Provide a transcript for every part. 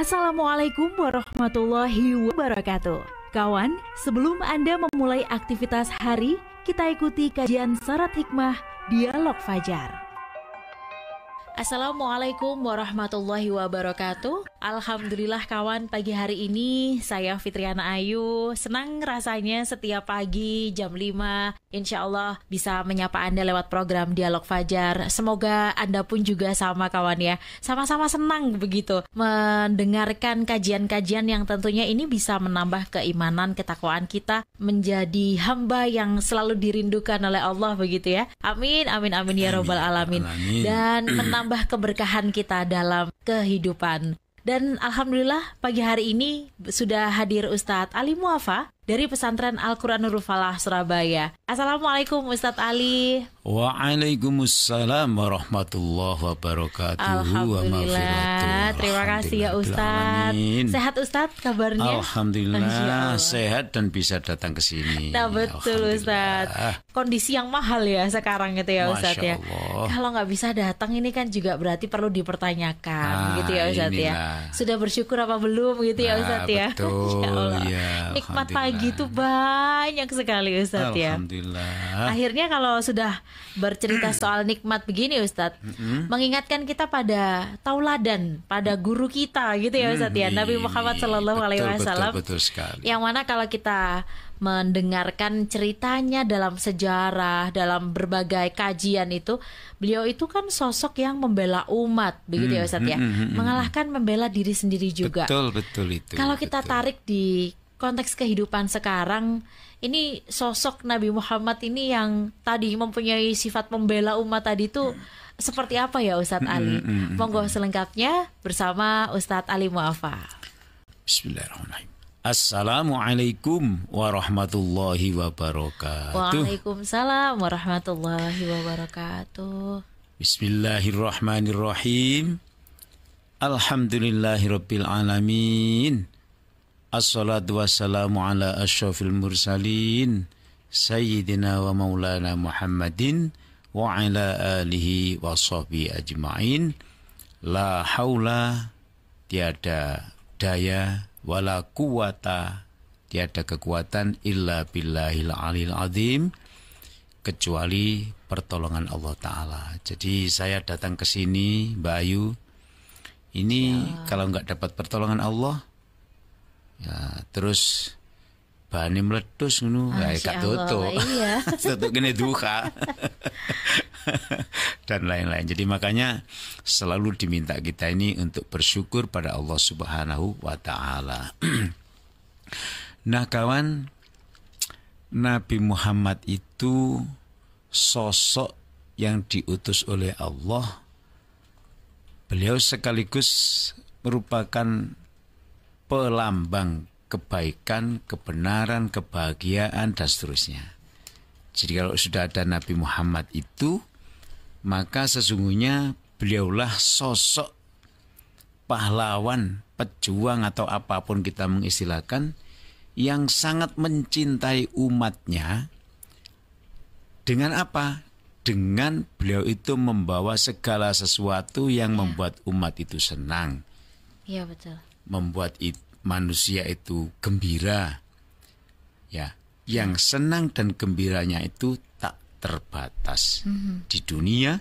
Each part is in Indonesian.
Assalamualaikum warahmatullahi wabarakatuh. Kawan, sebelum Anda memulai aktivitas hari, kita ikuti kajian syarat hikmah Dialog Fajar. Assalamualaikum warahmatullahi wabarakatuh. Alhamdulillah kawan, pagi hari ini saya Fitriana Ayu senang rasanya setiap pagi jam 5 insya Allah bisa menyapa Anda lewat program Dialog Fajar. Semoga Anda pun juga sama kawan ya, sama-sama senang begitu mendengarkan kajian-kajian yang tentunya ini bisa menambah keimanan, ketakwaan kita menjadi hamba yang selalu dirindukan oleh Allah begitu ya. Amin, amin, amin ya robbal alamin. Dan menambah keberkahan kita dalam kehidupan. Dan Alhamdulillah pagi hari ini sudah hadir Ustadz Ali Muafa dari Pesantren Al-Quran Nurul Falah Surabaya. Assalamualaikum Ustadz Ali. Waalaikumsalam warahmatullahi wabarakatuh. Alhamdulillah. Terima kasih ya Ustadz. Sehat Ustadz kabarnya? Alhamdulillah sehat dan bisa datang ke sini. Nah betul Ustadz. Kondisi yang mahal ya sekarang itu ya Ustadz ya. Kalau nggak bisa datang ini kan juga berarti perlu dipertanyakan gitu ya Ustadz ya. Sudah bersyukur apa belum gitu ya Ustadz ya. Betul. Ya, nikmat pagi itu banyak sekali Ustadz ya. Alhamdulillah. Akhirnya kalau sudah bercerita soal nikmat begini Ustadz, mengingatkan kita pada tauladan, pada guru kita gitu ya Ustadz ya, Nabi Muhammad SAW. Betul sekali. Yang mana kalau kita mendengarkan ceritanya dalam sejarah, dalam berbagai kajian itu, beliau itu kan sosok yang membela umat, begitu ya Ustadz ya, mengalahkan membela diri sendiri juga. Betul itu. Kalau kita tarik di konteks kehidupan sekarang, ini sosok Nabi Muhammad ini yang tadi mempunyai sifat membela umat tadi itu seperti apa ya Ustadz Ali? Monggo selengkapnya bersama Ustadz Ali Muafa. Bismillahirrahmanirrahim. Assalamualaikum warahmatullahi wabarakatuh. Waalaikumsalam warahmatullahi wabarakatuh. Bismillahirrahmanirrahim. Alhamdulillahirabbil alamin. Assalatu wassalamu ala asyrafil mursalin sayyidina wa maulana Muhammadin wa ala alihi wa sahbihi ajma'in. La haula, tiada daya, wala quwata, tiada kekuatan, illa billahil alil azim, kecuali pertolongan Allah Ta'ala. Jadi saya datang ke sini Mbak Ayu, ini kalau nggak dapat pertolongan Allah, ya terus bahannya meletus ngono, gak tutup. Iya. Tutup gini duka. Dan lain-lain. Jadi makanya selalu diminta kita ini untuk bersyukur pada Allah Subhanahu wa taala. Nah, kawan, Nabi Muhammad itu sosok yang diutus oleh Allah. Beliau sekaligus merupakan pelambang kebaikan, kebenaran, kebahagiaan, dan seterusnya. Jadi kalau sudah ada Nabi Muhammad itu, maka sesungguhnya beliaulah sosok pahlawan, pejuang atau apapun kita mengistilahkan, yang sangat mencintai umatnya. Dengan apa? Dengan beliau itu membawa segala sesuatu yang membuat umat itu senang. Iya betul. Membuat manusia itu gembira, ya, yang senang dan gembiranya itu tak terbatas di dunia,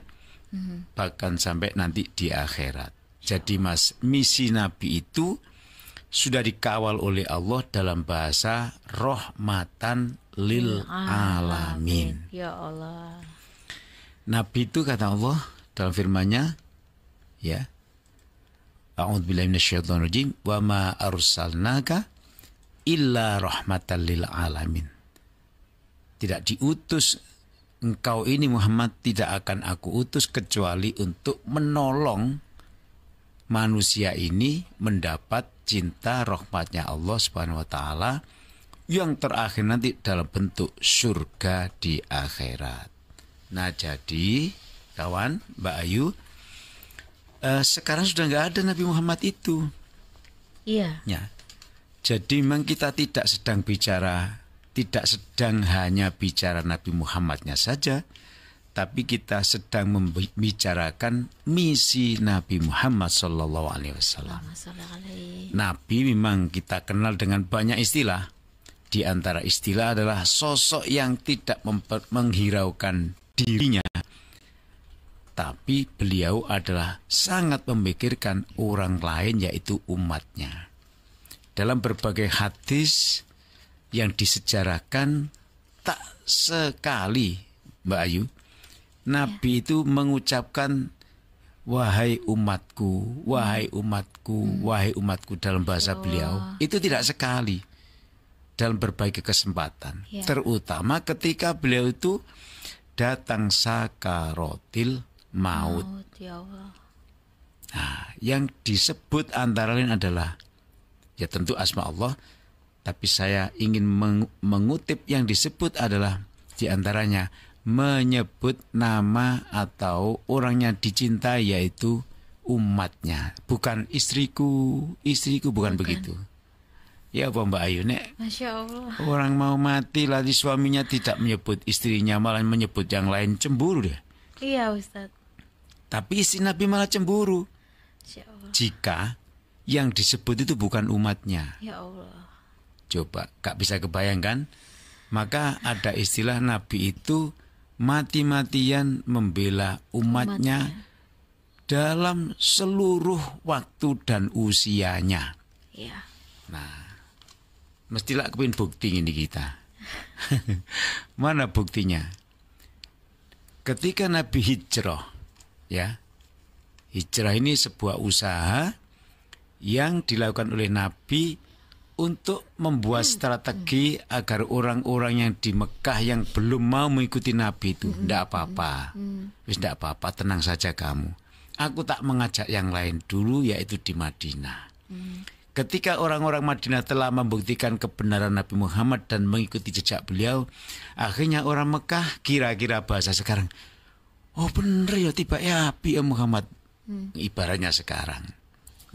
bahkan sampai nanti di akhirat. Jadi misi Nabi itu sudah dikawal oleh Allah dalam bahasa rahmatan lil alamin. Ya Allah. Nabi itu kata Allah dalam firman-Nya, ya, a'udzubillahi minasyaitonirrajim, wa ma arsalnaka illa rahmatan lil alamin. Tidak diutus engkau ini Muhammad, tidak akan aku utus kecuali untuk menolong manusia ini mendapat cinta rahmatnya Allah Subhanahu wa taala yang terakhir nanti dalam bentuk surga di akhirat. Nah, jadi kawan, Mbak Ayu, sekarang sudah nggak ada Nabi Muhammad itu. Iya. Ya. Jadi memang kita tidak sedang hanya bicara Nabi Muhammadnya saja, tapi kita sedang membicarakan misi Nabi Muhammad SAW. Nabi memang kita kenal dengan banyak istilah. Di antara istilah adalah sosok yang tidak menghiraukan dirinya, tapi beliau adalah sangat memikirkan orang lain, yaitu umatnya. Dalam berbagai hadis yang disejarahkan, tak sekali, Mbak Ayu, Nabi itu mengucapkan wahai umatku, wahai umatku, wahai umatku dalam bahasa beliau. Itu tidak sekali, dalam berbagai kesempatan. Terutama ketika beliau itu datang sakaratil maut. Nah, yang disebut antara lain adalah, ya tentu asma Allah, tapi saya ingin mengutip yang disebut adalah diantaranya menyebut nama atau orang yang dicintai, yaitu umatnya, bukan istriku, bukan begitu. Ya apa Mbak Ayu, Nek? Masya Allah. Orang mau mati lalu suaminya tidak menyebut istrinya, malah menyebut yang lain, cemburu deh. Iya Ustaz. Tapi istri Nabi malah cemburu. Masya Allah. Jika yang disebut itu bukan umatnya. Ya Allah. Coba, gak bisa kebayangkan. Maka ada istilah Nabi itu mati-matian membela umatnya dalam seluruh waktu dan usianya. Iya. Nah, mestilah kepin bukti ini kita. Mana buktinya? Ketika Nabi hijrah, ya, hijrah ini sebuah usaha yang dilakukan oleh Nabi untuk membuat strategi agar orang-orang yang di Mekah yang belum mau mengikuti Nabi itu, tidak apa-apa, tidak apa-apa, tenang saja kamu. Aku tak mengajak yang lain dulu, yaitu di Madinah. Ketika orang-orang Madinah telah membuktikan kebenaran Nabi Muhammad dan mengikuti jejak beliau, akhirnya orang Mekah, kira-kira bahasa sekarang, oh bener ya, tiba ya Nabi Muhammad, ibaratnya sekarang.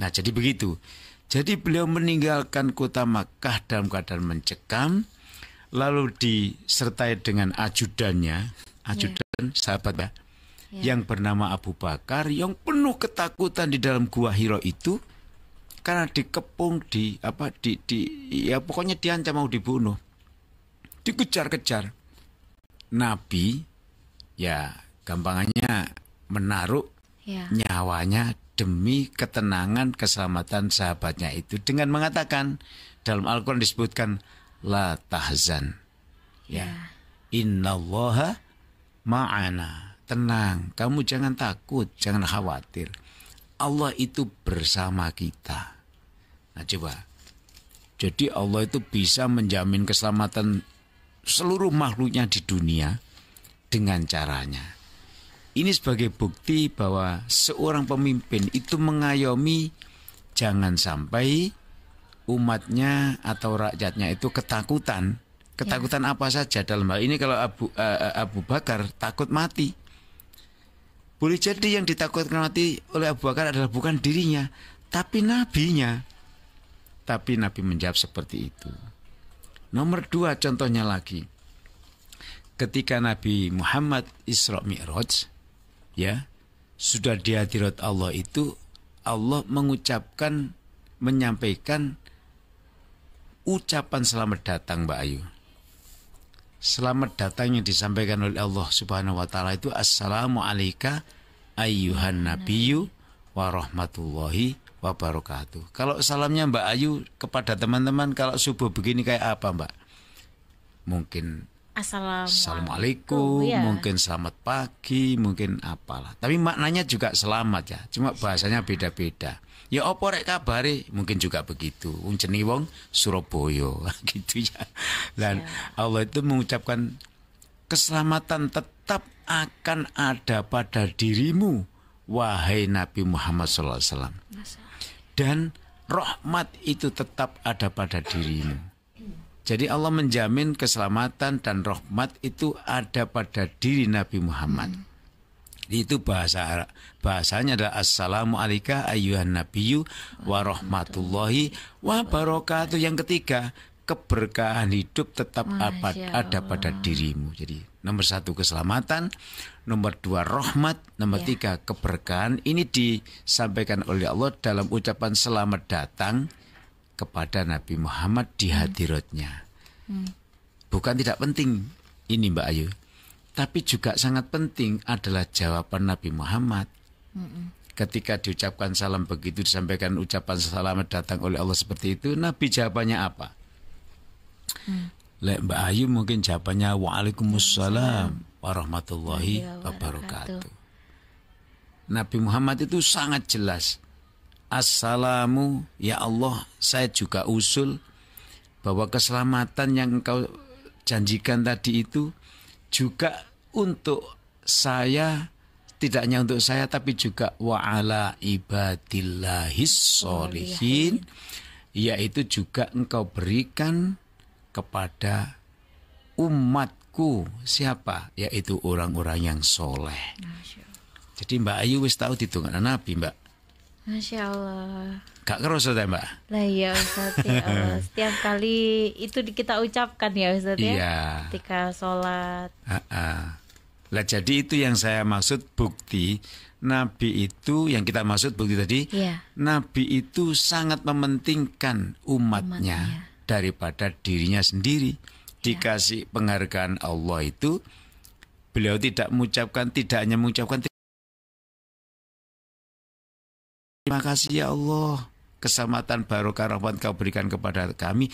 Nah jadi begitu. Jadi beliau meninggalkan kota Makkah dalam keadaan mencekam, lalu disertai dengan ajudannya, sahabat yang bernama Abu Bakar, yang penuh ketakutan di dalam gua Hira itu, karena dikepung, ya pokoknya diancam mau dibunuh, dikejar-kejar. Nabi, ya gampangannya menaruh nyawanya demi ketenangan keselamatan sahabatnya itu, dengan mengatakan, dalam Al-Quran disebutkan la tahzan, ya, innallaha ma'ana, tenang, kamu jangan takut, jangan khawatir, Allah itu bersama kita. Nah coba, jadi Allah itu bisa menjamin keselamatan seluruh makhluknya di dunia dengan caranya. Ini sebagai bukti bahwa seorang pemimpin itu mengayomi jangan sampai umatnya atau rakyatnya itu ketakutan. Ketakutan apa saja dalam hal ini, kalau Abu Bakar takut mati. Boleh jadi yang ditakutkan mati oleh Abu Bakar adalah bukan dirinya, tapi nabinya. Tapi Nabi menjawab seperti itu. Nomor 2 contohnya lagi. Ketika Nabi Muhammad Isra Mi'raj, ya, sudah di hadirat Allah itu, Allah menyampaikan ucapan selamat datang, Mbak Ayu. Selamat datang yang disampaikan oleh Allah Subhanahu wa taala itu, assalamu alayka ayyuhan nabiyyu wa rahmatullahi wa barakatuh. Kalau salamnya Mbak Ayu kepada teman-teman kalau subuh begini kayak apa, Mbak? Mungkin Assalamualaikum, ya. Mungkin selamat pagi, mungkin apalah. Tapi maknanya juga selamat ya, cuma bahasanya beda-beda. Ya opo rek kabare, mungkin juga begitu. Wong jenenge wong Surabaya gitu ya. Dan Allah itu mengucapkan keselamatan tetap akan ada pada dirimu, wahai Nabi Muhammad SAW. Dan rahmat itu tetap ada pada dirimu. Jadi Allah menjamin keselamatan dan rahmat itu ada pada diri Nabi Muhammad. Itu bahasanya adalah assalamu alayka ayyuhan nabiyyu wa rahmatullahi wa barakatuh. Yang ketiga, keberkahan hidup tetap Masya ada pada dirimu. Jadi nomor 1 keselamatan, nomor 2 rahmat, nomor 3 keberkahan. Ini disampaikan oleh Allah dalam ucapan selamat datang kepada Nabi Muhammad di hadiratnya. Bukan tidak penting ini Mbak Ayu, tapi juga sangat penting adalah jawaban Nabi Muhammad. Ketika diucapkan salam begitu, disampaikan ucapan selamat datang oleh Allah seperti itu, Nabi jawabannya apa? Mbak Ayu mungkin jawabannya Waalaikumsalam warahmatullahi wabarakatuh. Nabi Muhammad itu sangat jelas. Assalamu, ya Allah, saya juga usul bahwa keselamatan yang engkau janjikan tadi itu juga untuk saya, tidak hanya untuk saya tapi juga wa'ala ibadillahis sholihin, yaitu juga engkau berikan kepada umatku. Siapa? Yaitu orang-orang yang soleh. Jadi Mbak Ayu wis tahu ditunggu Nabi, Mbak. Masya Allah. Gak kerasa ya Mbak? Lah ya Ustaz, ya Allah. Setiap kali itu kita ucapkan ya Ustaz ya. Iya. Ketika sholat. Lah jadi itu yang saya maksud bukti Nabi itu, yang kita maksud bukti tadi, Nabi itu sangat mementingkan umatnya daripada dirinya sendiri. Dikasih penghargaan Allah itu, beliau tidak hanya mengucapkan terima kasih ya Allah, keselamatan barokah rahmat kau berikan kepada kami,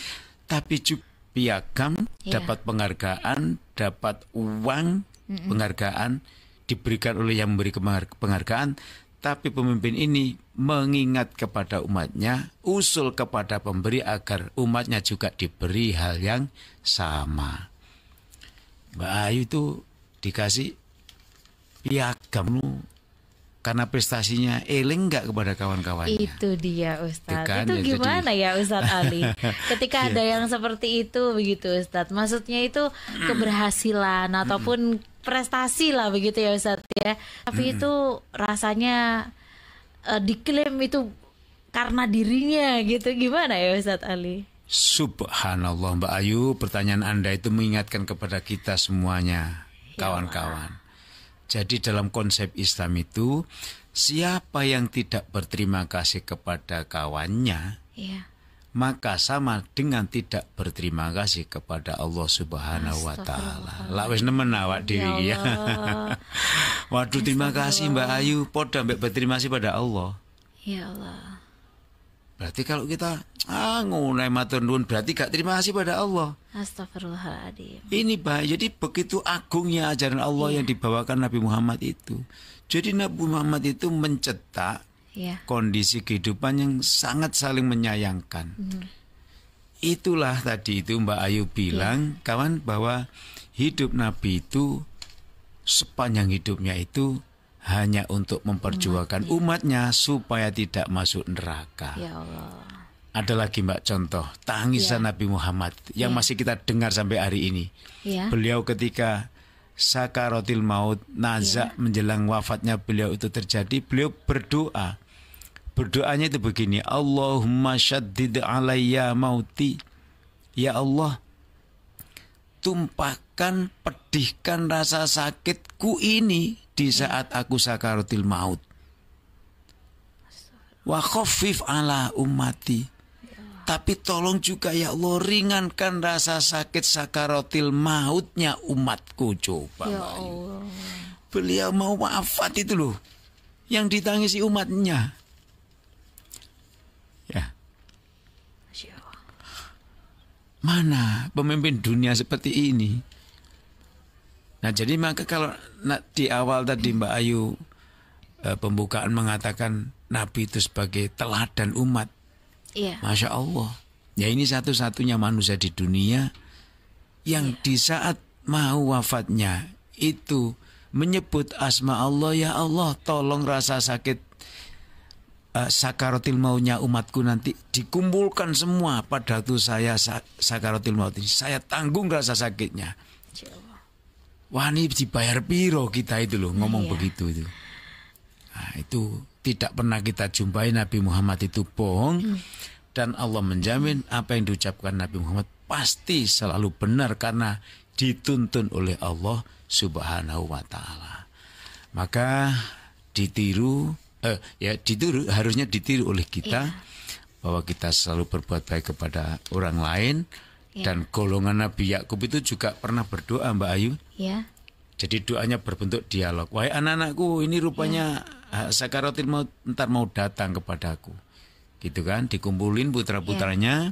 tapi juga piagam, dapat penghargaan, dapat uang, penghargaan diberikan oleh yang memberi penghargaan. Tapi pemimpin ini mengingat kepada umatnya, usul kepada pemberi agar umatnya juga diberi hal yang sama. Mbak Ayu itu dikasih piagam karena prestasinya eling enggak kepada kawan-kawannya. Itu dia Ustadz. Kan, itu ya, gimana ya Ustadz Ali? Ketika ada yang seperti itu begitu Ustadz. Maksudnya itu keberhasilan ataupun prestasi lah begitu ya Ustadz ya. Tapi itu rasanya diklaim itu karena dirinya gitu. Gimana ya Ustadz Ali? Subhanallah Mbak Ayu, pertanyaan Anda itu mengingatkan kepada kita semuanya, kawan-kawan. Jadi dalam konsep Islam itu, siapa yang tidak berterima kasih kepada kawannya, maka sama dengan tidak berterima kasih kepada Allah Subhanahu wa Ta'ala. Lah wis nemen awak dhewe ya. Waduh, terima kasih Mbak Ayu, podo mbek berterima kasih pada Allah. Ya Allah. Berarti kalau kita ngono matur nuwun berarti gak terima kasih pada Allah. Astagfirullahaladzim. Ini bahaya. Jadi begitu agungnya ajaran Allah yang dibawakan Nabi Muhammad itu. Jadi Nabi Muhammad itu mencetak kondisi kehidupan yang sangat saling menyayangkan. Itulah tadi itu Mbak Ayu bilang, kawan, bahwa hidup Nabi itu sepanjang hidupnya itu hanya untuk memperjuangkan umatnya supaya tidak masuk neraka. Ya Allah. Ada lagi Mbak contoh tangisan Nabi Muhammad yang masih kita dengar sampai hari ini. Beliau ketika sakaratil maut, nazak menjelang wafatnya beliau itu terjadi, beliau berdoa. Berdoanya itu begini, Allahumma syaddid alayya mauti. Ya Allah, tumpahkan, pedihkan rasa sakitku ini di saat aku sakaratil maut. Wa khaffif ala ummati. Tapi tolong juga ya Allah, ringankan rasa sakit sakaratil mautnya umatku. Coba ya Allah. Beliau mau wafat itu loh, yang ditangisi umatnya. Ya. Mana pemimpin dunia seperti ini? Nah jadi maka kalau di awal tadi Mbak Ayu pembukaan mengatakan Nabi itu sebagai teladan umat. Masya Allah. Ya ini satu-satunya manusia di dunia yang di saat mau wafatnya itu menyebut asma Allah, ya Allah tolong rasa sakit sakaratil mautnya umatku nanti dikumpulkan semua pada waktu saya sakaratil maut ini. Saya tanggung rasa sakitnya. Wah ini dibayar piro kita itu loh ngomong begitu itu. Nah, itu tidak pernah kita jumpai Nabi Muhammad itu bohong. Dan Allah menjamin apa yang diucapkan Nabi Muhammad pasti selalu benar karena dituntun oleh Allah Subhanahu wa taala. Maka harusnya ditiru oleh kita bahwa kita selalu berbuat baik kepada orang lain. Dan golongan Nabi Yakub itu juga pernah berdoa, Mbak Ayu. Jadi doanya berbentuk dialog. Wahai anak-anakku, ini rupanya sakaratul maut ntar mau datang kepadaku. Gitu kan, dikumpulin putra-putranya.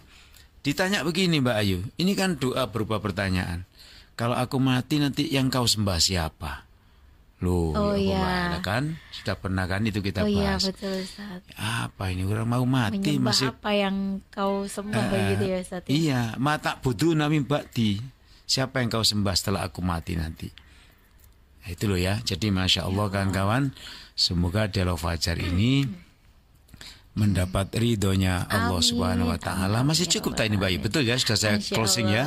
Ditanya begini, Mbak Ayu. Ini kan doa berupa pertanyaan. Kalau aku mati nanti yang kau sembah siapa? Loh, kan sudah pernah kan itu kita bahas. Betul, Ustaz. Apa ini orang mau mati menyembah masih apa yang kau sembah begitu ya, Ustaz? Iya, mata budu nami bakti. Siapa yang kau sembah setelah aku mati nanti? Nah, itu loh ya. Jadi Masya Allah kawan-kawan, semoga dialog fajar ini mendapat ridhonya Allah Subhanahu wa taala. Masih cukup tak ini, Mbak Ayu? Betul ya, sudah saya closing ya.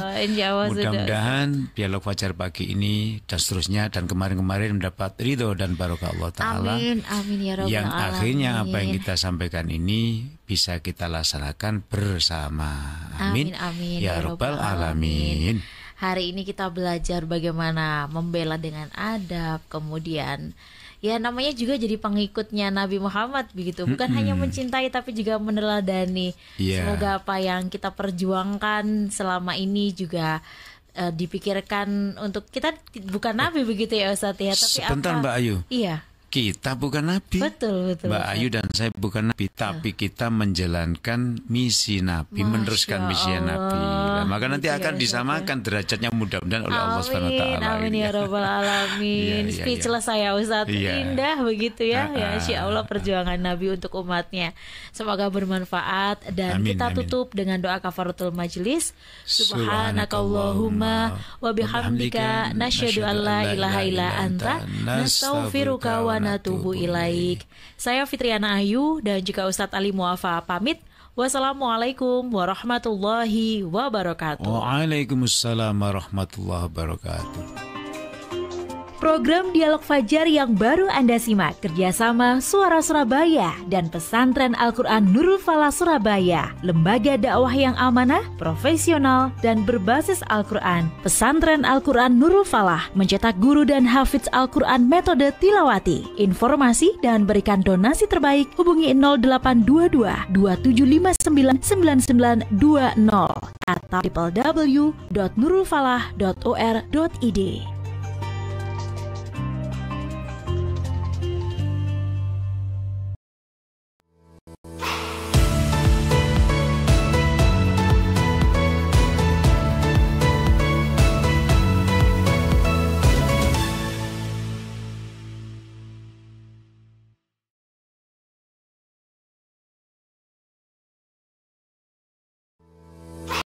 Mudah-mudahan dialog fajar pagi ini dan seterusnya dan kemarin-kemarin mendapat ridho dan barokah Allah taala. Amin ya rabbal yang alamin. Akhirnya apa yang kita sampaikan ini bisa kita laksanakan bersama. Amin ya rabbal alamin. Hari ini kita belajar bagaimana membela dengan adab, kemudian ya namanya juga jadi pengikutnya Nabi Muhammad begitu. Bukan hanya mencintai tapi juga meneladani. Semoga apa yang kita perjuangkan selama ini juga dipikirkan untuk kita bukan Nabi begitu ya Ustaz ya. Tapi sebentar Mbak Ayu. Iya. Kita bukan Nabi. Betul. Mbak Ayu dan saya bukan Nabi, tapi kita menjalankan misi Nabi, meneruskan misi Nabi. Nah, maka nanti akan disamakan derajatnya mudah-mudahan oleh Allah Subhanahu wa taala. Amin ya rabbal alamin. Speechless saya Ustaz. Indah begitu ya. Ya insya Allah perjuangan Nabi untuk umatnya. Semoga bermanfaat dan kita tutup dengan doa kafaratul majlis. Subhanakallahumma wa bihamdika nasyhadu an la ilaha illa anta nastaghfiruka wa natubu ilaik. Saya Fitriana Ayu dan juga Ustadz Ali Muafa pamit. Wassalamualaikum warahmatullahi wabarakatuh. Waalaikumsalam warahmatullahi wabarakatuh. Program Dialog Fajar yang baru Anda simak kerjasama Suara Surabaya dan Pesantren Al-Quran Nurul Falah Surabaya, lembaga dakwah yang amanah, profesional, dan berbasis Al-Quran. Pesantren Al-Quran Nurul Falah mencetak guru dan hafidz Al-Quran metode tilawati. Informasi dan berikan donasi terbaik hubungi 0822 2759 9920 atau www.nurulfalah.or.id.